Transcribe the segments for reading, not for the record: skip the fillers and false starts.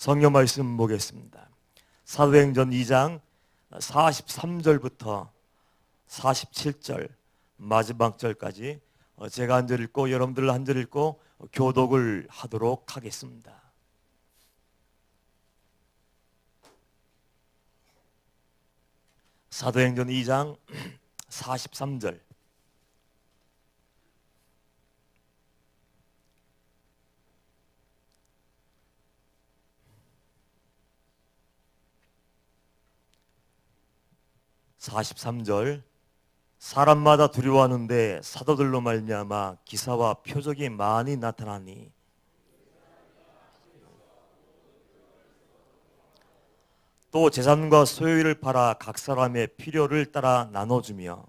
성경 말씀 보겠습니다. 사도행전 2장 43절부터 47절 마지막 절까지 제가 한 절 읽고 여러분들 한 절 읽고 교독을 하도록 하겠습니다. 사도행전 2장 43절. 사람마다 두려워하는데 사도들로 말미암아 기사와 표적이 많이 나타나니 또 재산과 소유를 팔아 각 사람의 필요를 따라 나눠주며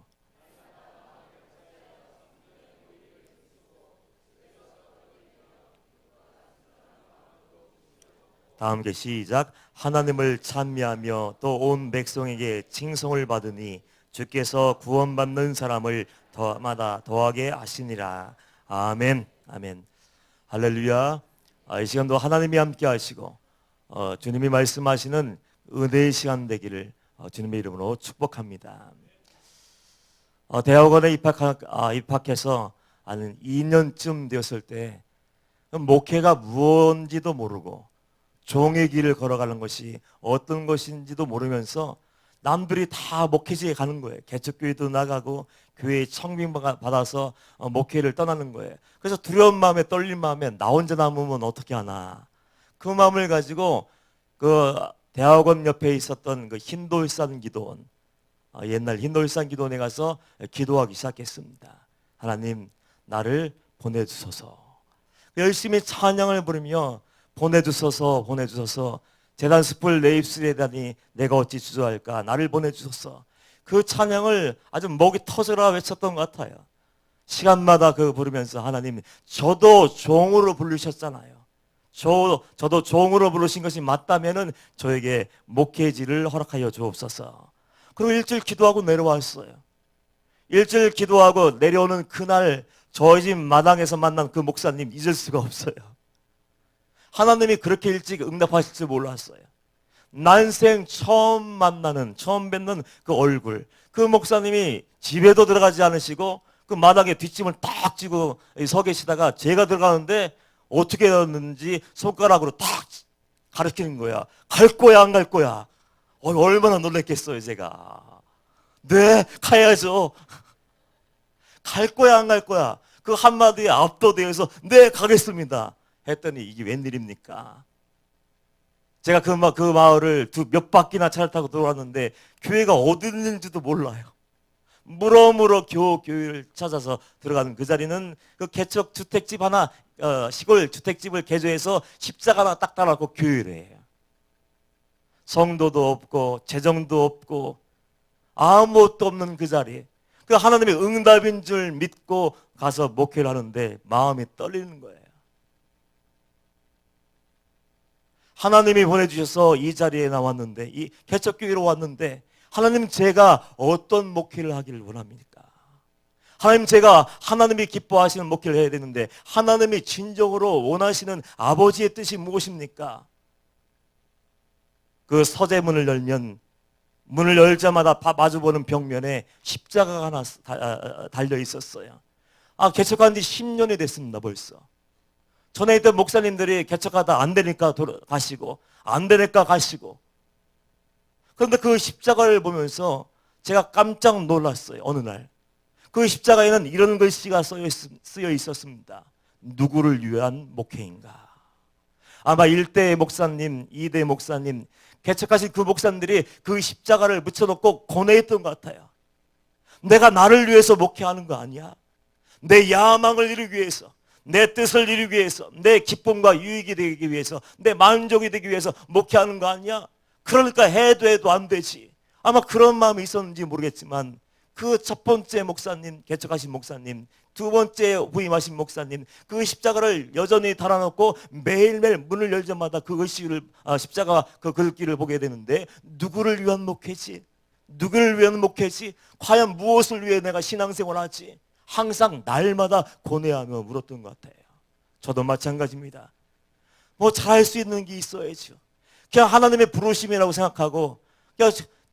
다음 게 시작. 하나님을 찬미하며 또 온 백성에게 칭송을 받으니 주께서 구원받는 사람을 더마다 더하게 하시니라. 아멘. 아멘. 할렐루야. 이 시간도 하나님이 함께 하시고 주님이 말씀하시는 은혜의 시간 되기를 주님의 이름으로 축복합니다. 대학원에 입학해서 한 2년쯤 되었을 때 목회가 무엇인지도 모르고 종의 길을 걸어가는 것이 어떤 것인지도 모르면서 남들이 다 목회지에 가는 거예요. 개척교회도 나가고 교회에 청빙 받아서 목회를 떠나는 거예요. 그래서 두려운 마음에 떨린 마음에 나 혼자 남으면 어떻게 하나. 그 마음을 가지고 그 대학원 옆에 있었던 그 흰돌산 기도원, 옛날 흰돌산 기도원에 가서 기도하기 시작했습니다. 하나님 나를 보내주소서. 열심히 찬양을 부르며 보내주소서 보내주소서. 재단 숯불 내 입술에 대하니 내가 어찌 주저할까. 나를 보내주소서. 그 찬양을 아주 목이 터져라 외쳤던 것 같아요. 시간마다 그 부르면서 하나님 저도 종으로 부르셨잖아요. 저도 종으로 부르신 것이 맞다면은 저에게 목회지를 허락하여 주옵소서. 그리고 일주일 기도하고 내려왔어요. 일주일 기도하고 내려오는 그날 저희 집 마당에서 만난 그 목사님 잊을 수가 없어요. 하나님이 그렇게 일찍 응답하실 줄 몰랐어요. 난생 처음 뵙는 그 얼굴. 그 목사님이 집에도 들어가지 않으시고 그 마당에 뒷짐을 딱 쥐고 서 계시다가 제가 들어가는데 어떻게 되었는지 손가락으로 딱 가르치는 거야. 갈 거야 안 갈 거야. 얼마나 놀랐겠어요 제가. 네 가야죠. 갈 거야 안 갈 거야. 그 한마디에 압도되어서 네 가겠습니다 했더니 이게 웬일입니까? 제가 그 마을을 몇 바퀴나 차를 타고 돌아왔는데 교회가 어디 있는지도 몰라요. 물어물어 교회를 찾아서 들어가는 그 자리는 그 개척 주택집 하나, 시골 주택집을 개조해서 십자가 하나 딱 달아놓고 교회를 해요. 성도도 없고 재정도 없고 아무것도 없는 그 자리에 그 하나님의 응답인 줄 믿고 가서 목회를 하는데 마음이 떨리는 거예요. 하나님이 보내주셔서 이 자리에 나왔는데 이 개척교회로 왔는데 하나님 제가 어떤 목회를 하기를 원합니까? 하나님 제가 하나님이 기뻐하시는 목회를 해야 되는데 하나님이 진정으로 원하시는 아버지의 뜻이 무엇입니까? 그 서재문을 열면 문을 열자마다 마주보는 벽면에 십자가가 하나 달려 있었어요. 개척한 지 10년이 됐습니다 벌써. 전에 있던 목사님들이 개척하다 안 되니까 가시고 안 되니까 가시고. 그런데 그 십자가를 보면서 제가 깜짝 놀랐어요. 어느 날 그 십자가에는 이런 글씨가 쓰여 있었습니다. 누구를 위한 목회인가. 아마 1대 목사님 2대 목사님 개척하신 그 목사님들이 그 십자가를 묻혀놓고 고뇌했던 것 같아요. 내가 나를 위해서 목회하는 거 아니야? 내 야망을 이루기 위해서, 내 뜻을 이루기 위해서, 내 기쁨과 유익이 되기 위해서, 내 만족이 되기 위해서 목회하는 거 아니야? 그러니까 해도 안 되지. 아마 그런 마음이 있었는지 모르겠지만 그 첫 번째 목사님, 개척하신 목사님, 두 번째 부임하신 목사님 그 십자가를 여전히 달아놓고 매일매일 문을 열자마다 그 글씨를 십자가 그 글귀를 보게 되는데 누구를 위한 목회지? 누구를 위한 목회지? 과연 무엇을 위해 내가 신앙생활을 하지? 항상 날마다 고뇌하며 물었던 것 같아요. 저도 마찬가지입니다. 뭐 잘할 수 있는 게 있어야죠. 그냥 하나님의 부르심이라고 생각하고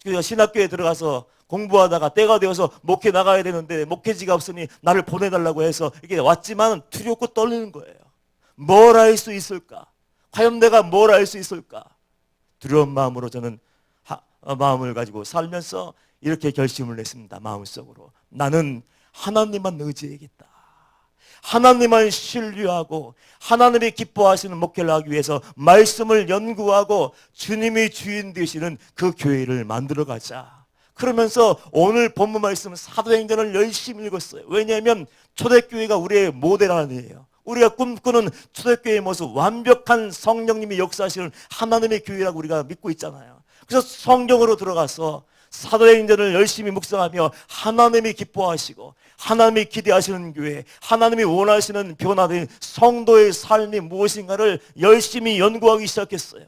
그냥 신학교에 들어가서 공부하다가 때가 되어서 목회 나가야 되는데 목회지가 없으니 나를 보내달라고 해서 이게 왔지만 두렵고 떨리는 거예요. 뭘 할 수 있을까? 과연 내가 뭘 할 수 있을까? 두려운 마음으로 저는 마음을 가지고 살면서 이렇게 결심을 했습니다. 마음속으로 나는 하나님만 의지해야겠다. 하나님만 신뢰하고 하나님이 기뻐하시는 목회를 하기 위해서 말씀을 연구하고 주님이 주인 되시는 그 교회를 만들어가자. 그러면서 오늘 본문 말씀 사도행전을 열심히 읽었어요. 왜냐하면 초대교회가 우리의 모델 아니에요. 우리가 꿈꾸는 초대교회의 모습, 완벽한 성령님이 역사하시는 하나님의 교회라고 우리가 믿고 있잖아요. 그래서 성경으로 들어가서 사도행전을 열심히 묵상하며 하나님이 기뻐하시고 하나님이 기대하시는 교회, 하나님이 원하시는 변화된 성도의 삶이 무엇인가를 열심히 연구하기 시작했어요.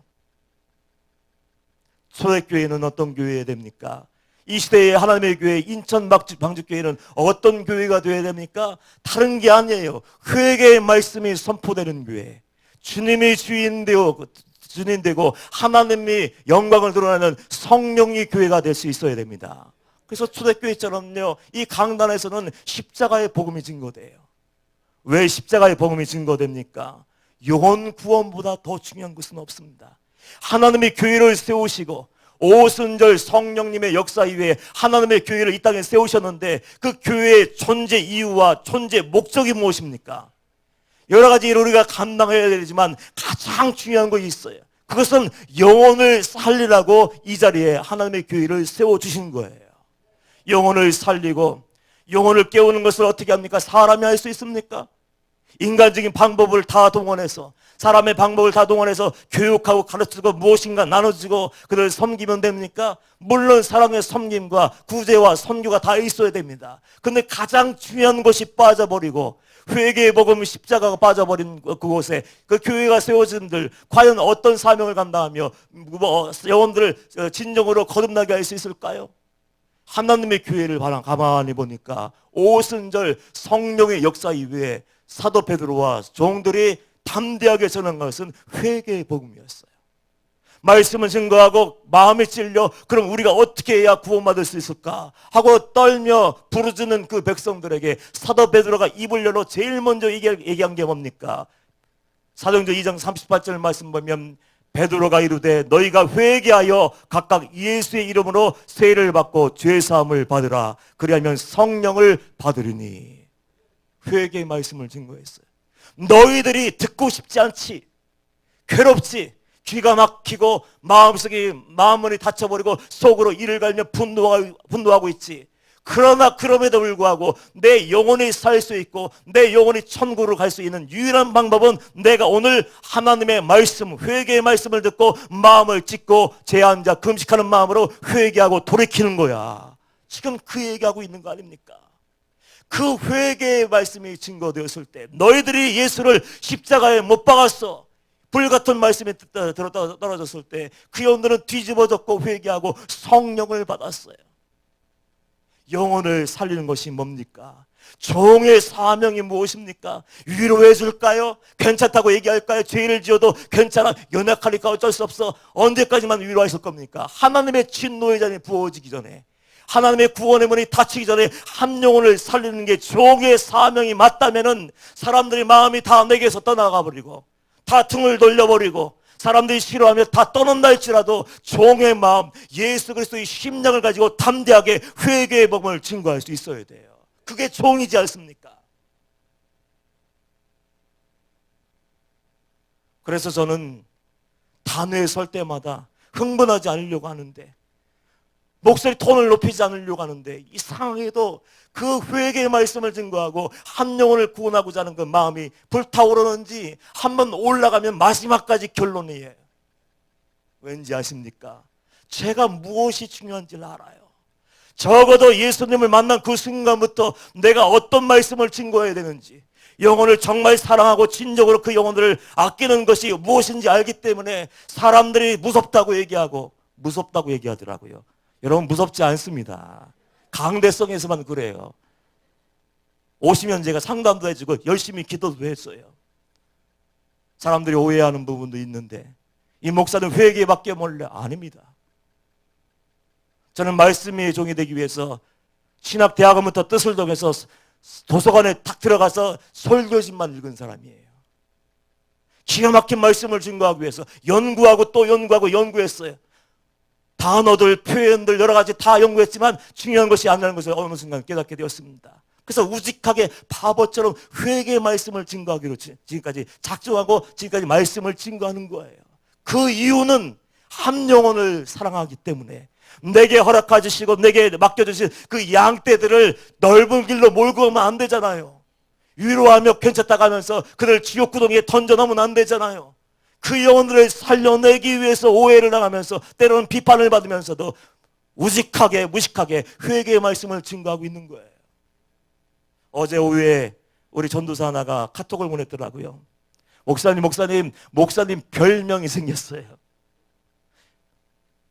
초대교회는 어떤 교회여야 됩니까? 이 시대의 하나님의 교회, 인천 방주교회는 어떤 교회가 되어야 됩니까? 다른 게 아니에요. 회개의 말씀이 선포되는 교회, 주님이 주인 되고 하나님이 영광을 드러내는 성령의 교회가 될 수 있어야 됩니다. 그래서 초대교회처럼요, 이 강단에서는 십자가의 복음이 증거돼요. 왜 십자가의 복음이 증거됩니까? 영혼 구원보다 더 중요한 것은 없습니다. 하나님이 교회를 세우시고 오순절 성령님의 역사 이후에 하나님의 교회를 이 땅에 세우셨는데 그 교회의 존재 이유와 존재 목적이 무엇입니까? 여러 가지 일을 우리가 감당해야 되지만 가장 중요한 것이 있어요. 그것은 영혼을 살리라고 이 자리에 하나님의 교회를 세워주신 거예요. 영혼을 살리고 영혼을 깨우는 것을 어떻게 합니까? 사람이 할 수 있습니까? 인간적인 방법을 다 동원해서 사람의 방법을 다 동원해서 교육하고 가르치고 무엇인가 나눠주고 그들을 섬기면 됩니까? 물론 사랑의 섬김과 구제와 선교가 다 있어야 됩니다. 근데 가장 중요한 것이 빠져버리고 회개의 복음 십자가가 빠져버린 그곳에 그 교회가 세워진들 과연 어떤 사명을 감당하며 영혼들을 진정으로 거듭나게 할 수 있을까요? 하나님의 교회를 가만히 보니까 오순절 성령의 역사 이후에 사도 베드로와 종들이 담대하게 전한 것은 회개의 복음이었어요. 말씀을 증거하고 마음이 찔려 그럼 우리가 어떻게 해야 구원받을 수 있을까 하고 떨며 부르짖는 그 백성들에게 사도 베드로가 입을 열어 제일 먼저 얘기한 게 뭡니까? 사도행전 2장 38절 말씀 보면 베드로가 이르되 너희가 회개하여 각각 예수의 이름으로 세례를 받고 죄사함을 받으라. 그리하면 성령을 받으리니. 회개의 말씀을 증거했어요. 너희들이 듣고 싶지 않지, 괴롭지, 귀가 막히고 마음문이 닫혀버리고 속으로 이를 갈며 분노하고 있지. 그러나 그럼에도 불구하고 내 영혼이 살 수 있고 내 영혼이 천국으로 갈 수 있는 유일한 방법은 내가 오늘 하나님의 말씀, 회개의 말씀을 듣고 마음을 찢고 제한자 금식하는 마음으로 회개하고 돌이키는 거야. 지금 그 얘기하고 있는 거 아닙니까? 그 회개의 말씀이 증거되었을 때 너희들이 예수를 십자가에 못 박았어. 불같은 말씀이 떨어졌을 때 그 영혼들은 뒤집어졌고 회개하고 성령을 받았어요. 영혼을 살리는 것이 뭡니까? 종의 사명이 무엇입니까? 위로해 줄까요? 괜찮다고 얘기할까요? 죄를 지어도 괜찮아, 연약하니까 어쩔 수 없어. 언제까지만 위로하실 겁니까? 하나님의 진노의 잔이 부어지기 전에, 하나님의 구원의 문이 닫히기 전에 한 영혼을 살리는 게 종의 사명이 맞다면은 사람들이 마음이 다 내게서 떠나가 버리고 다 등을 돌려버리고 사람들이 싫어하며 다 떠난다 할지라도 종의 마음, 예수 그리스도의 심령을 가지고 담대하게 회개의 복음을 증거할 수 있어야 돼요. 그게 종이지 않습니까? 그래서 저는 단회에 설 때마다 흥분하지 않으려고 하는데, 목소리 톤을 높이지 않으려고 하는데, 이상하게도 그 회개의 말씀을 증거하고 한 영혼을 구원하고자 하는 그 마음이 불타오르는지 한번 올라가면 마지막까지 결론이에요. 왠지 아십니까? 제가 무엇이 중요한지를 알아요. 적어도 예수님을 만난 그 순간부터 내가 어떤 말씀을 증거해야 되는지, 영혼을 정말 사랑하고 진정으로 그 영혼들을 아끼는 것이 무엇인지 알기 때문에 사람들이 무섭다고 얘기하더라고요. 여러분, 무섭지 않습니다. 강대성에서만 그래요. 오시면 제가 상담도 해주고 열심히 기도도 했어요. 사람들이 오해하는 부분도 있는데 이 목사는 회개밖에 몰라. 아닙니다. 저는 말씀의 종이 되기 위해서 신학대학원부터 뜻을 정해서 도서관에 탁 들어가서 설교집만 읽은 사람이에요. 기가 막힌 말씀을 증거하기 위해서 연구하고 또 연구하고 연구했어요. 단어들, 표현들 여러 가지 다 연구했지만 중요한 것이 아니라는 것을 어느 순간 깨닫게 되었습니다. 그래서 우직하게 바보처럼 회개의 말씀을 증거하기로 지금까지 작정하고 지금까지 말씀을 증거하는 거예요. 그 이유는 한 영혼을 사랑하기 때문에 내게 허락해 주시고 내게 맡겨주신 그 양떼들을 넓은 길로 몰고 오면 안 되잖아요. 위로하며 괜찮다고 하면서 그들 지옥구덩이에 던져놓으면 안 되잖아요. 그 영혼들을 살려내기 위해서 오해를 당하면서 때로는 비판을 받으면서도 우직하게 무식하게 회개의 말씀을 증거하고 있는 거예요. 어제 오후에 우리 전도사 하나가 카톡을 보냈더라고요. 목사님 별명이 생겼어요.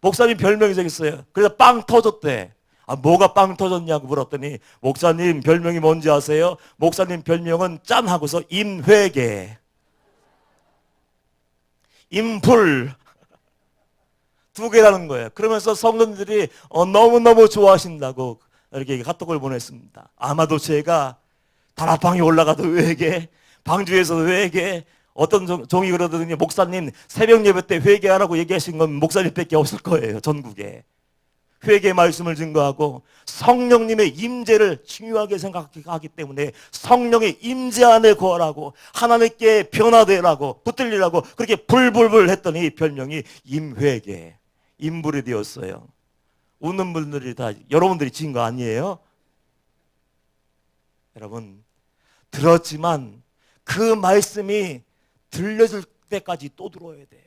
목사님 별명이 생겼어요. 그래서 빵 터졌대. 뭐가 빵 터졌냐고 물었더니 목사님 별명이 뭔지 아세요? 목사님 별명은 짠 하고서 임회계, 임풀 두 개라는 거예요. 그러면서 성도들이 너무너무 좋아하신다고 이렇게 카톡을 보냈습니다. 아마도 제가 다락방에 올라가도 회개, 방주에서도 회개, 어떤 종이 그러더니 목사님 새벽 예배 때 회개하라고 얘기하신 건 목사님밖에 없을 거예요. 전국에. 회개 말씀을 증거하고 성령님의 임재를 중요하게 생각하기 때문에 성령의 임재 안에 거하라고 하나님께 변화되라고 붙들리라고 그렇게 불불불 했더니 별명이 임회계, 임불이 되었어요. 웃는 분들이 다 여러분들이 지은 거 아니에요? 여러분 들었지만 그 말씀이 들려줄 때까지 또 들어야 돼요.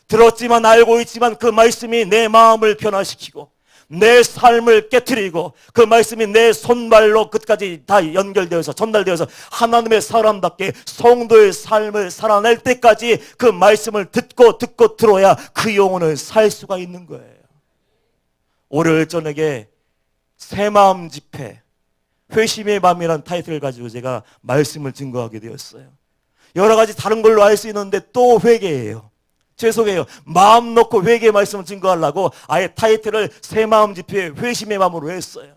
들었지만 알고 있지만 그 말씀이 내 마음을 변화시키고 내 삶을 깨트리고 그 말씀이 내 손발로 끝까지 다 연결되어서 전달되어서 하나님의 사람답게 성도의 삶을 살아낼 때까지 그 말씀을 듣고 들어야 그 영혼을 살 수가 있는 거예요. 월요일 저녁에 새마음 집회 회심의 밤이라는 타이틀을 가지고 제가 말씀을 증거하게 되었어요. 여러 가지 다른 걸로 알 수 있는데 또 회개예요. 죄송해요. 마음 놓고 회개의 말씀을 증거하려고 아예 타이틀을 새마음 집회 회심의 마음으로 했어요.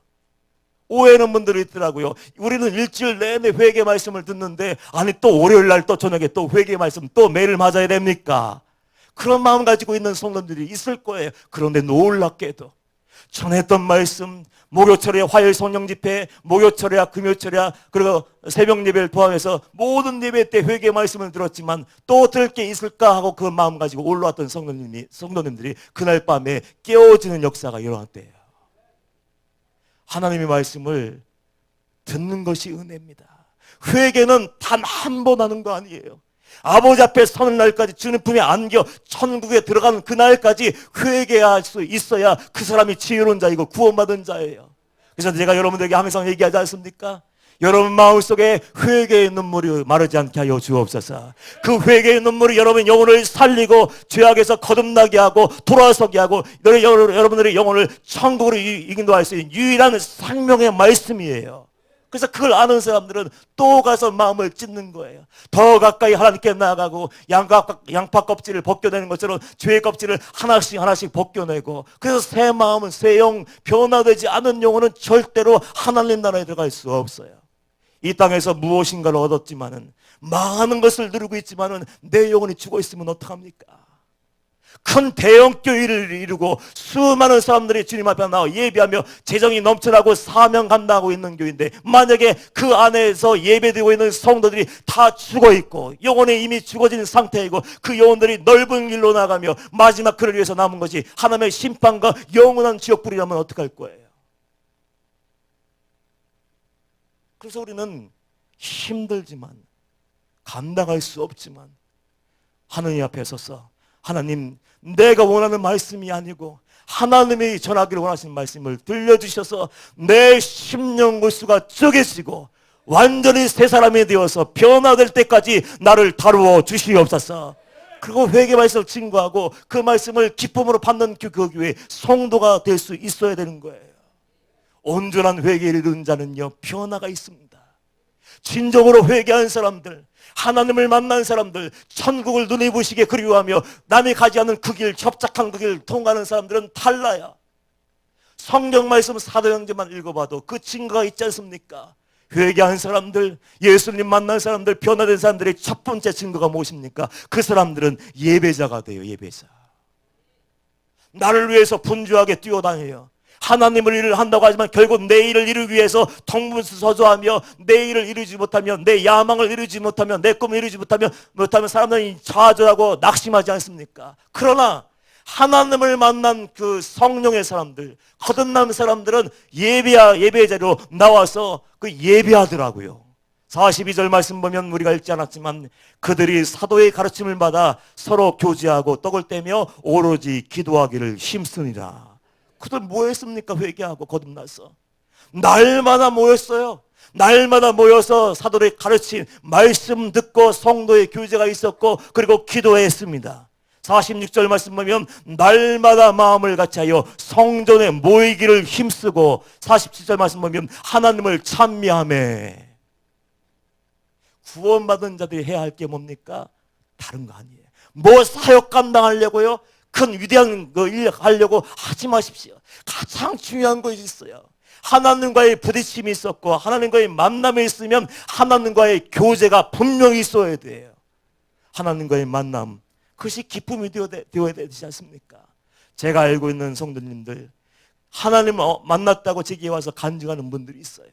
오해하는 분들이 있더라고요. 우리는 일주일 내내 회개 말씀을 듣는데 아니 또 월요일 날 또 저녁에 또 회개 말씀 또 매일 맞아야 됩니까? 그런 마음 가지고 있는 성도들이 있을 거예요. 그런데 놀랍게도 전했던 말씀 목요철에 화요일 성령 집회, 목요철이야 금요철이야 그리고 새벽 예배를 포함해서 모든 예배 때 회개 말씀을 들었지만 또 들을 게 있을까 하고 그 마음 가지고 올라왔던 성도님들이 그날 밤에 깨어지는 역사가 일어났대요. 하나님의 말씀을 듣는 것이 은혜입니다. 회개는 단 한 번 하는 거 아니에요. 아버지 앞에 서는 날까지 주님 품에 안겨 천국에 들어가는 그날까지 회개할 수 있어야 그 사람이 지혜로운 자이고 구원받은 자예요. 그래서 제가 여러분들에게 항상 얘기하지 않습니까? 여러분 마음속에 회개의 눈물이 마르지 않게 하여 주옵소서. 그 회개의 눈물이 여러분 영혼을 살리고 죄악에서 거듭나게 하고 돌아서게 하고 여러분들의 영혼을 천국으로 인도할 수 있는 유일한 생명의 말씀이에요. 그래서 그걸 아는 사람들은 또 가서 마음을 찢는 거예요. 더 가까이 하나님께 나아가고 양파 껍질을 벗겨내는 것처럼 죄의 껍질을 하나씩 벗겨내고 그래서 새 마음은 새 영 변화되지 않은 영혼은 절대로 하나님 나라에 들어갈 수 없어요. 이 땅에서 무엇인가를 얻었지만은 많은 것을 누리고 있지만은 내 영혼이 죽어 있으면 어떡합니까? 큰 대형 교회를 이루고 수많은 사람들이 주님 앞에 나와 예배하며 재정이 넘쳐나고 사명 감당하고 있는 교회인데 만약에 그 안에서 예배드리고 있는 성도들이 다 죽어있고 영혼이 이미 죽어진 상태이고 그 영혼들이 넓은 길로 나가며 마지막 그를 위해서 남은 것이 하나님의 심판과 영원한 지옥불이라면 어떡할 거예요? 그래서 우리는 힘들지만 감당할 수 없지만 하느님 앞에 서서 하나님 내가 원하는 말씀이 아니고 하나님이 전하기를 원하시는 말씀을 들려주셔서 내 심령 골수가 쪼개지고 완전히 새 사람이 되어서 변화될 때까지 나를 다루어 주시옵소서. 그리고 회개 말씀을 증거하고 그 말씀을 기쁨으로 받는 그 교회 성도가 될 수 있어야 되는 거예요. 온전한 회개를 이룬 자는요 변화가 있습니다. 진정으로 회개한 사람들 하나님을 만난 사람들, 천국을 눈에 보시게 그리워하며 남이 가지 않는 그 길, 협착한 그 길 통과하는 사람들은 달라요. 성경 말씀 사도행전만 읽어봐도 그 증거가 있지 않습니까? 회개한 사람들, 예수님 만난 사람들, 변화된 사람들의 첫 번째 증거가 무엇입니까? 그 사람들은 예배자가 돼요. 예배자. 나를 위해서 분주하게 뛰어다녀요. 하나님을 일을 한다고 하지만 결국 내 일을 이루기 위해서 동분서주하며 내 일을 이루지 못하면, 내 야망을 이루지 못하면, 내 꿈을 이루지 못하면 사람들이 좌절하고 낙심하지 않습니까? 그러나 하나님을 만난 그 성령의 사람들, 거듭난 사람들은 예배 자리로 나와서 그 예배하더라고요. 42절 말씀 보면 우리가 읽지 않았지만 그들이 사도의 가르침을 받아 서로 교제하고 떡을 떼며 오로지 기도하기를 힘쓰니라. 그들 뭐 했습니까? 회개하고 거듭나서 날마다 모였어요. 날마다 모여서 사도의 가르침, 말씀 듣고 성도의 교제가 있었고 그리고 기도했습니다. 46절 말씀 보면 날마다 마음을 같이하여 성전에 모이기를 힘쓰고, 47절 말씀 보면 하나님을 찬미하며. 구원받은 자들이 해야 할 게 뭡니까? 다른 거 아니에요. 뭐 사역 감당하려고요? 큰 위대한 일 하려고 하지 마십시오. 가장 중요한 것이 있어요. 하나님과의 부딪힘이 있었고 하나님과의 만남이 있으면 하나님과의 교제가 분명히 있어야 돼요. 하나님과의 만남, 그것이 기쁨이 되어야 되지 않습니까? 제가 알고 있는 성도님들, 하나님을 만났다고 제게 와서 간증하는 분들이 있어요.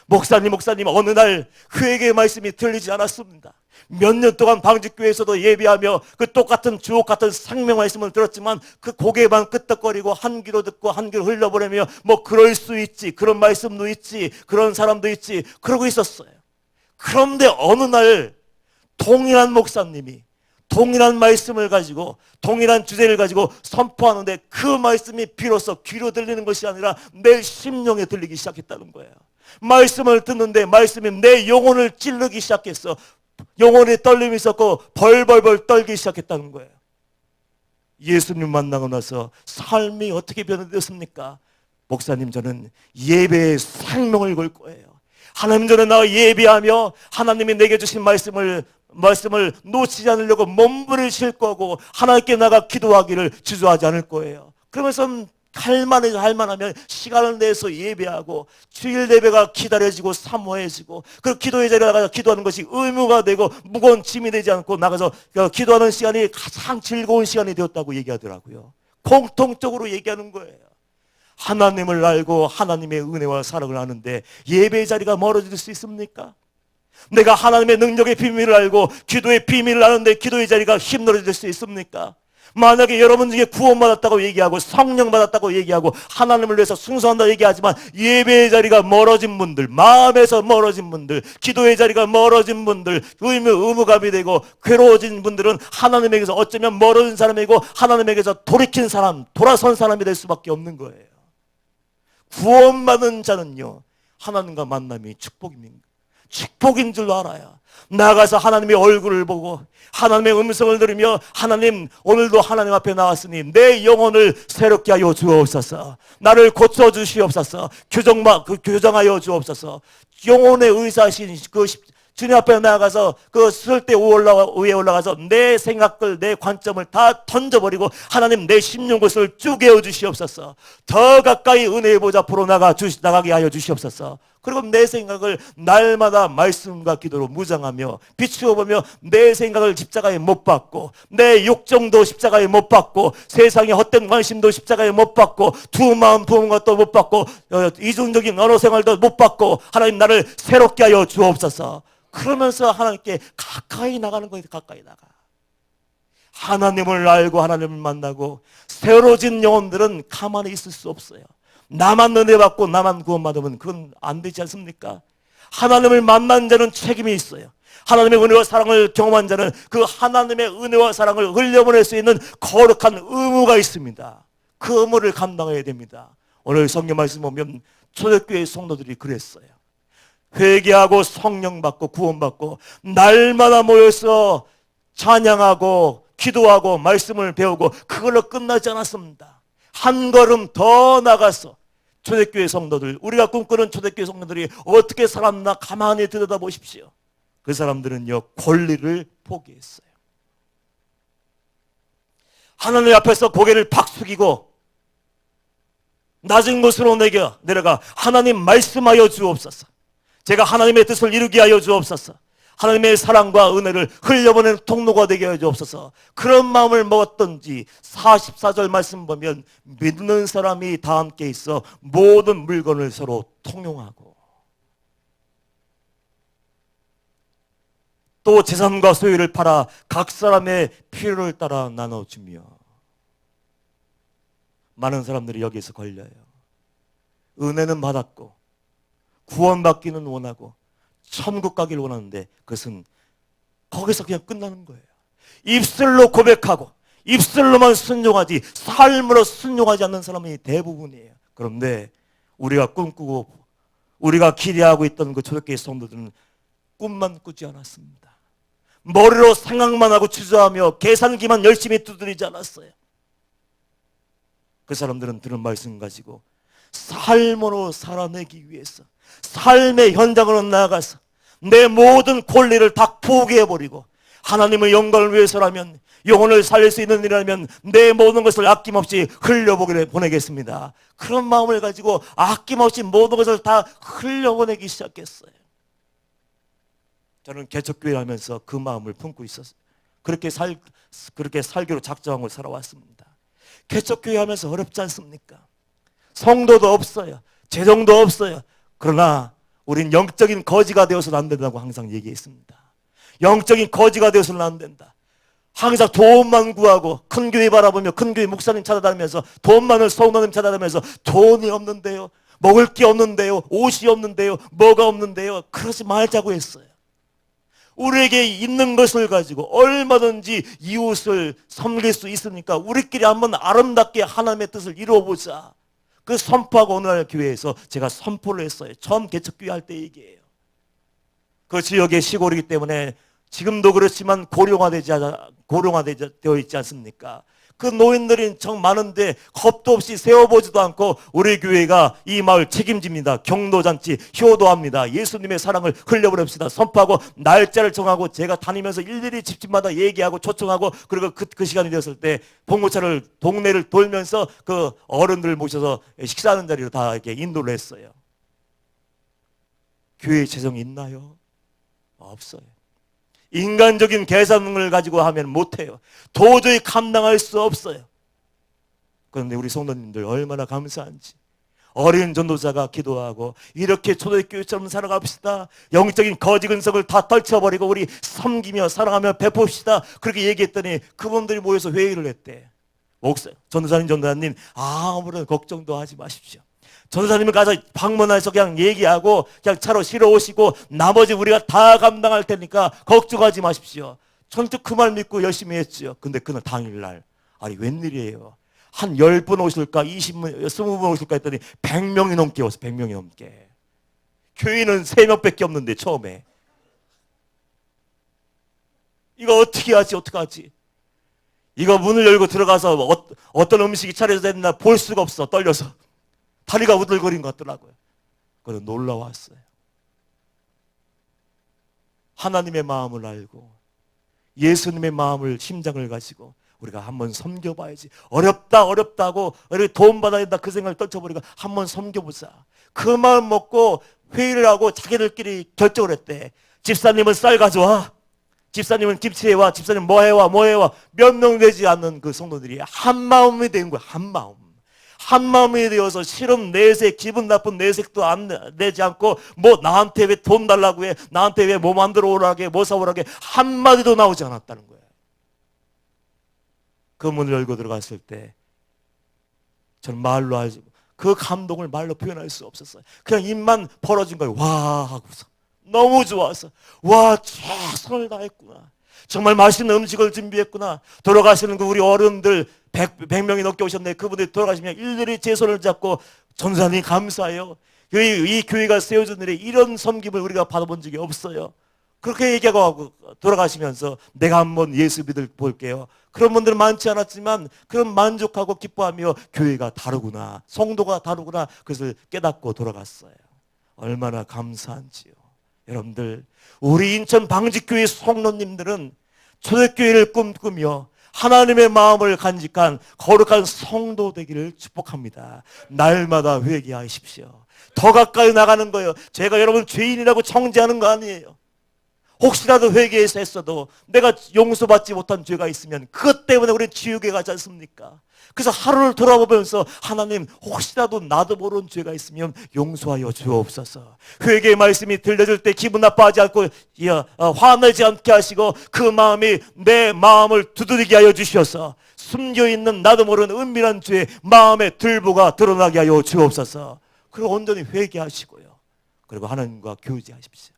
목사님 어느 날 회개의 말씀이 들리지 않았습니다. 몇 년 동안 방직교회에서도 예배하며 그 똑같은 주옥 같은 생명 말씀을 들었지만 그 고개만 끄덕거리고 한 귀로 듣고 한 귀로 흘려보내며 뭐 그럴 수 있지, 그런 말씀도 있지, 그런 사람도 있지, 그러고 있었어요. 그런데 어느 날 동일한 목사님이 동일한 말씀을 가지고 동일한 주제를 가지고 선포하는데 그 말씀이 비로소 귀로 들리는 것이 아니라 내 심령에 들리기 시작했다는 거예요. 말씀을 듣는데 말씀이 내 영혼을 찔르기 시작했어. 영혼에 떨림이 있었고 벌벌벌 떨기 시작했다는 거예요. 예수님 만나고 나서 삶이 어떻게 변화되었습니까? 목사님, 저는 예배의 생명을 걸 거예요. 하나님 전에 나와 예배하며 하나님이 내게 주신 말씀을 놓치지 않으려고 몸부림칠 거고 하나님께 나가 기도하기를 주저하지 않을 거예요. 그러면서 할만하면 시간을 내서 예배하고 주일 예배가 기다려지고 사모해지고 그 기도의 자리에 나가서 기도하는 것이 의무가 되고 무거운 짐이 되지 않고 나가서 기도하는 시간이 가장 즐거운 시간이 되었다고 얘기하더라고요. 공통적으로 얘기하는 거예요. 하나님을 알고 하나님의 은혜와 사랑을 아는데 예배의 자리가 멀어질 수 있습니까? 내가 하나님의 능력의 비밀을 알고 기도의 비밀을 아는데 기도의 자리가 힘들어질 수 있습니까? 만약에 여러분 중에 구원받았다고 얘기하고 성령 받았다고 얘기하고 하나님을 위해서 순수한다고 얘기하지만 예배의 자리가 멀어진 분들, 마음에서 멀어진 분들, 기도의 자리가 멀어진 분들, 의무감이 되고 괴로워진 분들은 하나님에게서 어쩌면 멀어진 사람이고 하나님에게서 돌이킨 사람, 돌아선 사람이 될 수밖에 없는 거예요. 구원받은 자는요, 하나님과 만남이 축복인 줄 알아요. 나가서 하나님의 얼굴을 보고 하나님의 음성을 들으며 하나님, 오늘도 하나님 앞에 나왔으니 내 영혼을 새롭게 하여 주옵소서. 나를 고쳐 주시옵소서. 교정하여 주옵소서. 영혼의 의사신 주님 앞에 나아가서 그 쓸데 위에 올라가서 내 생각들, 내 관점을 다 던져버리고 하나님, 내 심령 곳을 쪼개어 주시옵소서. 더 가까이 은혜의 보좌 앞으로 나가게 하여 주시옵소서. 그리고 내 생각을 날마다 말씀과 기도로 무장하며 비추어 보며 내 생각을 십자가에 못 박고 내 욕정도 십자가에 못 박고 세상의 헛된 관심도 십자가에 못 박고 두 마음 부은 것도 못 박고 이중적인 언어 생활도 못 박고 하나님, 나를 새롭게 하여 주옵소서. 그러면서 하나님께 가까이 나가는 거예요. 가까이 나가. 하나님을 알고 하나님을 만나고 새로워진 영혼들은 가만히 있을 수 없어요. 나만 은혜 받고 나만 구원받으면 그건 안 되지 않습니까? 하나님을 만난 자는 책임이 있어요. 하나님의 은혜와 사랑을 경험한 자는 그 하나님의 은혜와 사랑을 흘려보낼 수 있는 거룩한 의무가 있습니다. 그 의무를 감당해야 됩니다. 오늘 성경 말씀 보면 초대교회 성도들이 그랬어요. 회개하고 성령 받고 구원받고 날마다 모여서 찬양하고 기도하고 말씀을 배우고 그걸로 끝나지 않았습니다. 한 걸음 더 나가서 초대교회 성도들, 우리가 꿈꾸는 초대교회 성도들이 어떻게 살았나 가만히 들여다보십시오. 그 사람들은요, 권리를 포기했어요. 하나님 앞에서 고개를 팍 숙이고 낮은 곳으로 내려가 하나님 말씀하여 주옵소서. 제가 하나님의 뜻을 이루게 하여 주옵소서. 하나님의 사랑과 은혜를 흘려보내는 통로가 되게 하여 주옵소서. 그런 마음을 먹었던지 44절 말씀 보면 믿는 사람이 다 함께 있어 모든 물건을 서로 통용하고 또 재산과 소유를 팔아 각 사람의 필요를 따라 나눠주며. 많은 사람들이 여기에서 걸려요. 은혜는 받았고 구원받기는 원하고 천국 가기를 원하는데 그것은 거기서 그냥 끝나는 거예요. 입술로 고백하고 입술로만 순종하지 삶으로 순종하지 않는 사람이 대부분이에요. 그런데 우리가 꿈꾸고 우리가 기대하고 있던 그 초대교회 성도들은 꿈만 꾸지 않았습니다. 머리로 생각만 하고 주저하며 계산기만 열심히 두드리지 않았어요. 그 사람들은 들은 말씀 가지고 삶으로 살아내기 위해서 삶의 현장으로 나아가서 내 모든 권리를 다 포기해버리고 하나님의 영광을 위해서라면 영혼을 살릴 수 있는 일이라면 내 모든 것을 아낌없이 흘려보내겠습니다. 그런 마음을 가지고 아낌없이 모든 것을 다 흘려보내기 시작했어요. 저는 개척교회를 하면서 그 마음을 품고 있었어요. 그렇게 살기로 작정하고 살아왔습니다. 개척교회 하면서 어렵지 않습니까? 성도도 없어요. 재정도 없어요. 그러나 우린 영적인 거지가 되어서는 안 된다고 항상 얘기했습니다. 영적인 거지가 되어서는 안 된다. 항상 돈만 구하고 큰 교회 바라보며 큰 교회 목사님 찾아다니면서 돈 많은 성도님 찾아다니면서 돈이 없는데요, 먹을 게 없는데요, 옷이 없는데요, 뭐가 없는데요, 그러지 말자고 했어요. 우리에게 있는 것을 가지고 얼마든지 이웃을 섬길 수 있으니까 우리끼리 한번 아름답게 하나님의 뜻을 이루어보자. 그 선포하고 어느 날 교회에서 제가 선포를 했어요. 처음 개척교회 할 때 얘기예요. 그 지역의 시골이기 때문에 지금도 그렇지만 고령화되어 있지 않습니까? 그 노인들이 정 많은데 겁도 없이 세워보지도 않고 우리 교회가 이 마을 책임집니다. 경도잔치, 효도합니다. 예수님의 사랑을 흘려보냅시다. 선포하고 날짜를 정하고 제가 다니면서 일일이 집집마다 얘기하고 초청하고 그리고 그 시간이 되었을 때 봉고차를 동네를 돌면서 그 어른들 모셔서 식사하는 자리로 다 이렇게 인도를 했어요. 교회 재정이 있나요? 없어요. 인간적인 계산을 가지고 하면 못해요. 도저히 감당할 수 없어요. 그런데 우리 성도님들 얼마나 감사한지 어린 전도자가 기도하고 이렇게 초대교회처럼 살아갑시다. 영적인 거지 근성을 다 떨쳐버리고 우리 섬기며 사랑하며 베풉시다. 그렇게 얘기했더니 그분들이 모여서 회의를 했대. 전도사님 아무런 걱정도 하지 마십시오. 전도사님을 가서 방문해서 그냥 얘기하고 그냥 차로 실어 오시고 나머지 우리가 다 감당할 테니까 걱정하지 마십시오. 전투 그 말 믿고 열심히 했죠. 근데 그날 당일날 아니 웬일이에요. 한 10분 오실까 20분 20분 오실까 했더니 100명이 넘게 왔어. 100명이 넘게. 교인은 3명밖에 없는데 처음에 이거 어떻게 하지? 이거 문을 열고 들어가서 어떤 음식이 차려져 있나 볼 수가 없어. 떨려서 다리가 우들거린 것 같더라고요. 그래서 놀라웠어요. 하나님의 마음을 알고 예수님의 마음을 심장을 가지고 우리가 한번 섬겨봐야지. 어렵다고 돈 받아야 된다 그 생각을 떨쳐버리고 한번 섬겨보자. 그 마음 먹고 회의를 하고 자기들끼리 결정을 했대. 집사님은 쌀 가져와. 집사님은 김치 해와. 집사님 뭐 해와. 몇 명 되지 않는 그 성도들이 한 마음이 된 거야. 한 마음이 되어서 싫음 내색, 기분 나쁜 내색도 안 내지 않고 뭐 나한테 왜 돈 달라고 해, 나한테 왜 뭐 만들어 오라게, 뭐 사오라게 한마디도 나오지 않았다는 거예요. 그 문을 열고 들어갔을 때 저는 말로 하지 그 감동을 말로 표현할 수 없었어요. 그냥 입만 벌어진 거예요. 와 하고서 너무 좋아서 와 최선을 다했구나. 정말 맛있는 음식을 준비했구나. 돌아가시는 그 우리 어른들 100명이 넘게 오셨네. 그분들이 돌아가시면 일일이 제 손을 잡고 전사님 감사해요. 이 교회가 세워준 일에 이런 섬김을 우리가 받아본 적이 없어요. 그렇게 얘기하고 돌아가시면서 내가 한번 예수 믿을 볼게요. 그런 분들은 많지 않았지만 그런 만족하고 기뻐하며 교회가 다르구나. 성도가 다르구나. 그것을 깨닫고 돌아갔어요. 얼마나 감사한지요. 여러분들, 우리 인천 방직교회 성도님들은 초대교회를 꿈꾸며 하나님의 마음을 간직한 거룩한 성도 되기를 축복합니다. 날마다 회개하십시오. 더 가까이 나가는 거예요. 제가 여러분 죄인이라고 정죄하는 거 아니에요. 혹시라도 회개해서 했어도 내가 용서받지 못한 죄가 있으면 그것 때문에 우리 지옥에 가지 않습니까? 그래서 하루를 돌아보면서 하나님, 혹시라도 나도 모르는 죄가 있으면 용서하여 주옵소서. 회개의 말씀이 들려줄 때 기분 나빠하지 않고 화내지 않게 하시고 그 마음이 내 마음을 두드리게 하여 주셔서 숨겨있는 나도 모르는 은밀한 죄 마음의 들보가 드러나게 하여 주옵소서. 그리고 온전히 회개하시고요. 그리고 하나님과 교제하십시오.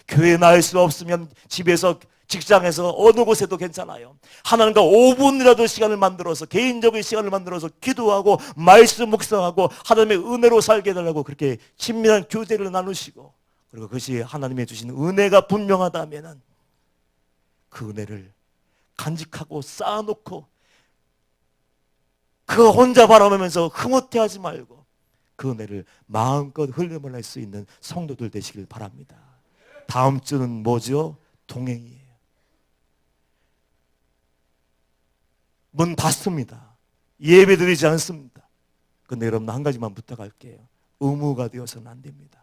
교회 나올 수 없으면 집에서, 직장에서, 어느 곳에도 괜찮아요. 하나님과 5분이라도 시간을 만들어서, 개인적인 시간을 만들어서 기도하고 말씀 묵상하고 하나님의 은혜로 살게 해달라고 그렇게 친밀한 교제를 나누시고, 그리고 그것이 하나님의 주신 은혜가 분명하다면 그 은혜를 간직하고 쌓아놓고 그 혼자 바라보면서 흐뭇해하지 말고 그 은혜를 마음껏 흘려보낼 수 있는 성도들 되시길 바랍니다. 다음 주는 뭐죠? 동행이에요. 문 닫습니다. 예배드리지 않습니다. 근데 여러분, 한 가지만 부탁할게요. 의무가 되어서는 안 됩니다.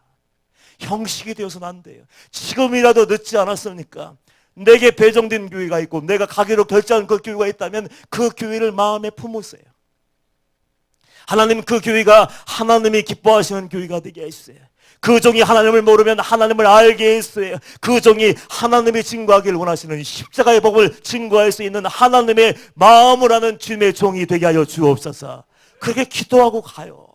형식이 되어서는 안 돼요. 지금이라도 늦지 않았으니까 내게 배정된 교회가 있고 내가 가기로 결정한 그 교회가 있다면 그 교회를 마음에 품으세요. 하나님, 그 교회가 하나님이 기뻐하시는 교회가 되게 해주세요. 그 종이 하나님을 모르면 하나님을 알게 했어요. 그 종이 하나님의 증거하기를 원하시는 십자가의 복을 증거할 수 있는 하나님의 마음을 아는 주님의 종이 되게 하여 주옵소서. 그렇게 기도하고 가요.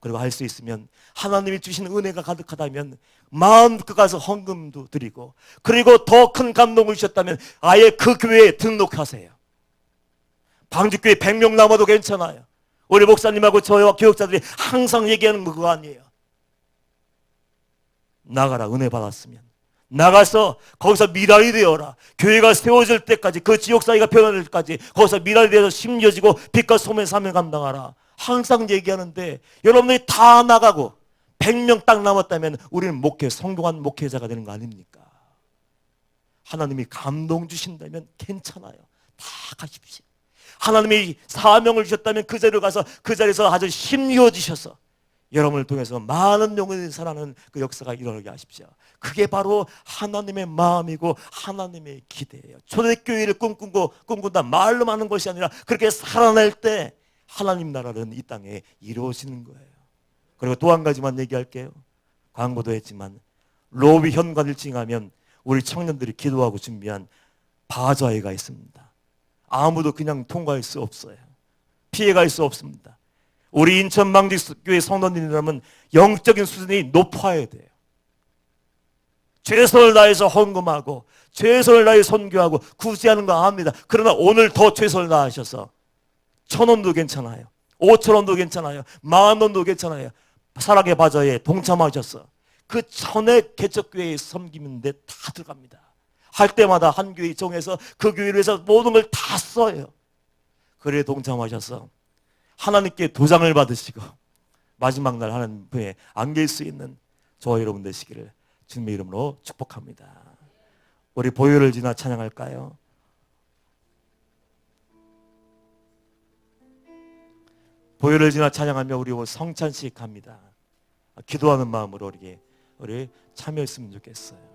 그리고 할 수 있으면 하나님이 주신 은혜가 가득하다면 마음껏 가서 헌금도 드리고, 그리고 더 큰 감동을 주셨다면 아예 그 교회에 등록하세요. 방직교회 100명 남아도 괜찮아요. 우리 목사님하고 저와 교육자들이 항상 얘기하는 거 그거 아니에요. 나가라. 은혜 받았으면 나가서 거기서 미랄이 되어라. 교회가 세워질 때까지, 그 지역사회가 변할 때까지 거기서 미랄이 되어서 심겨지고 빛과 소금의 사명 감당하라. 항상 얘기하는데 여러분들이 다 나가고 100명 딱 남았다면 우리는 성공한 목회자가 되는 거 아닙니까? 하나님이 감동 주신다면 괜찮아요. 다 가십시오. 하나님이 사명을 주셨다면 그 자리로 가서 그 자리에서 아주 힘이어지셔서 여러분을 통해서 많은 영혼이 살아나는 그 역사가 일어나게 하십시오. 그게 바로 하나님의 마음이고 하나님의 기대예요. 초대교회를 꿈꾼다 말로 하는 것이 아니라 그렇게 살아날 때 하나님 나라는 이 땅에 이루어지는 거예요. 그리고 또 한 가지만 얘기할게요. 광고도 했지만 로비 현관을 지나면 우리 청년들이 기도하고 준비한 바자회가 있습니다. 아무도 그냥 통과할 수 없어요. 피해갈 수 없습니다. 우리 인천 방직교회 성도님이라면 영적인 수준이 높아야 돼요. 최선을 다해서 헌금하고 최선을 다해 선교하고 구제하는 거 압니다. 그러나 오늘 더 최선을 다하셔서 1,000원도 괜찮아요. 5,000원도 괜찮아요. 10,000원도 괜찮아요. 사랑의 바자회에 동참하셔서 그 천의 개척교회에 섬기는데 다 들어갑니다. 할 때마다 한 교회 정해서 그 교회를 위해서 모든 걸 다 써요. 그래 동참하셔서 하나님께 도장을 받으시고 마지막 날 하나님 앞에 안길 수 있는 저와 여러분 되시기를 주님의 이름으로 축복합니다. 우리 보혈을 지나 찬양할까요? 보혈을 지나 찬양하며 우리 성찬식 합니다. 기도하는 마음으로 우리 참여했으면 좋겠어요.